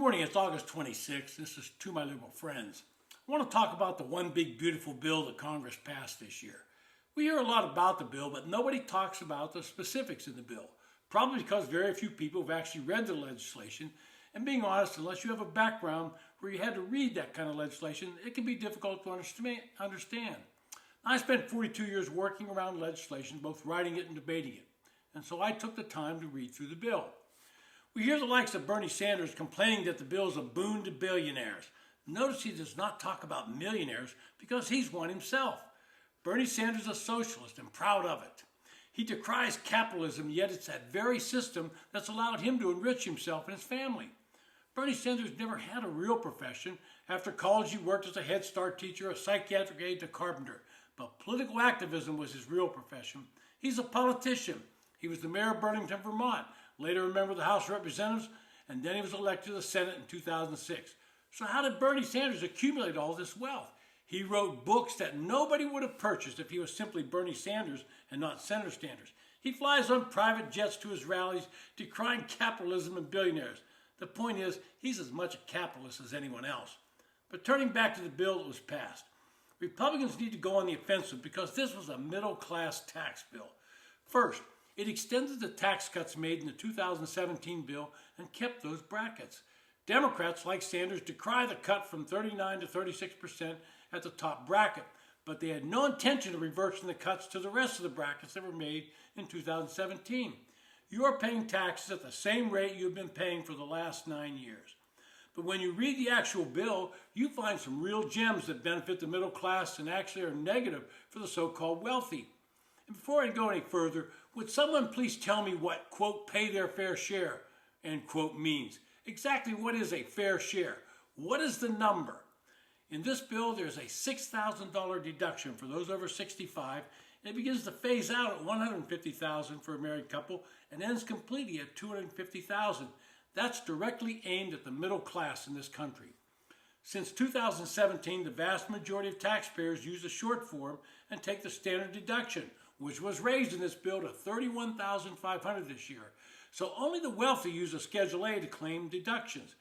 morning, it's August 26th. This is To My Liberal Friends. I want to talk about the one big beautiful bill that Congress passed this year. We hear a lot about the bill, but nobody talks about the specifics in the bill. Probably because very few people have actually read the legislation. And being honest, unless you have a background where you had to read that kind of legislation, it can be difficult to understand. I spent 42 years working around legislation, both writing it and debating it. And so I took the time to read through the bill. We hear the likes of Bernie Sanders complaining that the bill is a boon to billionaires. Notice he does not talk about millionaires because he's one himself. Bernie Sanders is a socialist and proud of it. He decries capitalism, yet it's that very system that's allowed him to enrich himself and his family. Bernie Sanders never had a real profession. After college, he worked as a Head Start teacher, a psychiatric aide, and a carpenter. But political activism was his real profession. He's a politician. He was the mayor of Burlington, Vermont, later a member of the House of Representatives, and then he was elected to the Senate in 2006. So how did Bernie Sanders accumulate all this wealth? He wrote books that nobody would have purchased if he was simply Bernie Sanders and not Senator Sanders. He flies on private jets to his rallies, decrying capitalism and billionaires. The point is, he's as much a capitalist as anyone else. But turning back to the bill that was passed, Republicans need to go on the offensive because this was a middle-class tax bill. First, it extended the tax cuts made in the 2017 bill and kept those brackets. Democrats, like Sanders, decry the cut from 39 to 36% at the top bracket, but they had no intention of reversing the cuts to the rest of the brackets that were made in 2017. You are paying taxes at the same rate you've been paying for the last 9 years. But when you read the actual bill, you find some real gems that benefit the middle class and actually are negative for the so-called wealthy. And before I go any further, would someone please tell me what, quote, pay their fair share, end quote, means? Exactly what is a fair share? What is the number? In this bill, there's a $6,000 deduction for those over 65, and it begins to phase out at $150,000 for a married couple and ends completely at $250,000. That's directly aimed at the middle class in this country. Since 2017, the vast majority of taxpayers use the short form and take the standard deduction, which was raised in this bill to $31,500 this year. So only the wealthy use a Schedule A to claim deductions.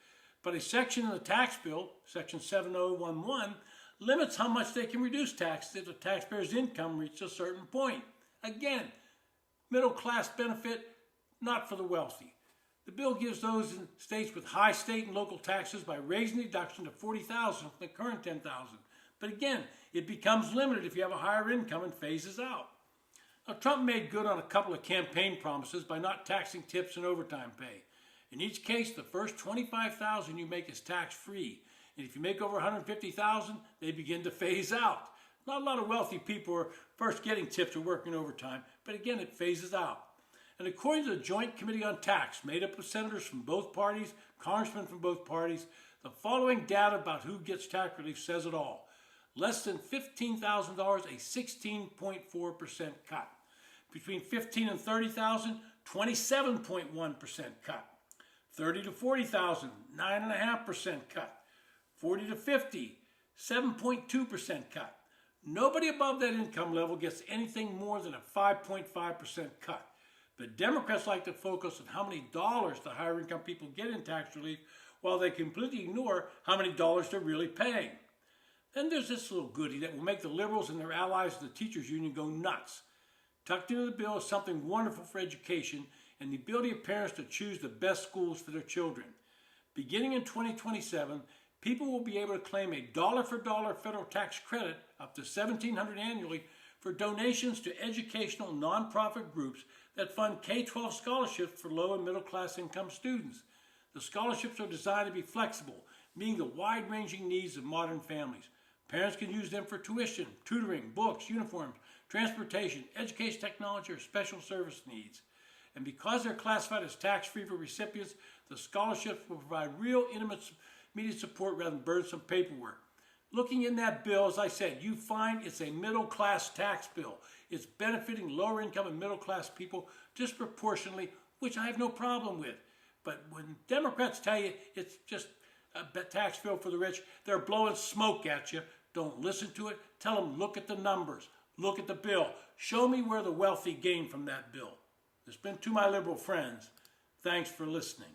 But a section in the tax bill, Section 7011, limits how much they can reduce taxes if the taxpayer's income reaches a certain point. Again, middle class benefit, not for the wealthy. The bill gives those in states with high state and local taxes by raising the deduction to $40,000 from the current $10,000. But again, it becomes limited if you have a higher income and phases out. Now, Trump made good on a couple of campaign promises by not taxing tips and overtime pay. In each case, the first $25,000 you make is tax-free. And if you make over $150,000, they begin to phase out. Not a lot of wealthy people are first getting tips or working overtime, but again, it phases out. And according to the Joint Committee on Tax, made up of senators from both parties, congressmen from both parties, the following data about who gets tax relief says it all. Less than $15,000, a 16.4% cut. Between $15,000 and $30,000, 27.1% cut. $30,000 to $40,000, 9.5% cut. $40,000 to $50,000, 7.2% cut. Nobody above that income level gets anything more than a 5.5% cut. But Democrats like to focus on how many dollars the higher income people get in tax relief while they completely ignore how many dollars they're really paying. Then there's this little goodie that will make the liberals and their allies of the teachers union go nuts. Tucked into the bill is something wonderful for education and the ability of parents to choose the best schools for their children. Beginning in 2027, people will be able to claim a dollar-for-dollar federal tax credit up to $1,700 annually for donations to educational nonprofit groups that fund K-12 scholarships for low and middle class income students. The scholarships are designed to be flexible, meeting the wide-ranging needs of modern families. Parents can use them for tuition, tutoring, books, uniforms, transportation, education technology, or special service needs. And because they're classified as tax-free for recipients, the scholarships will provide real immediate support rather than burdensome paperwork. Looking in that bill, as I said, you find it's a middle-class tax bill. It's benefiting lower-income and middle-class people disproportionately, which I have no problem with. But when Democrats tell you it's just a tax bill for the rich, they're blowing smoke at you. Don't listen to it. Tell them, look at the numbers. Look at the bill. Show me where the wealthy gain from that bill. It's been To My Liberal Friends. Thanks for listening.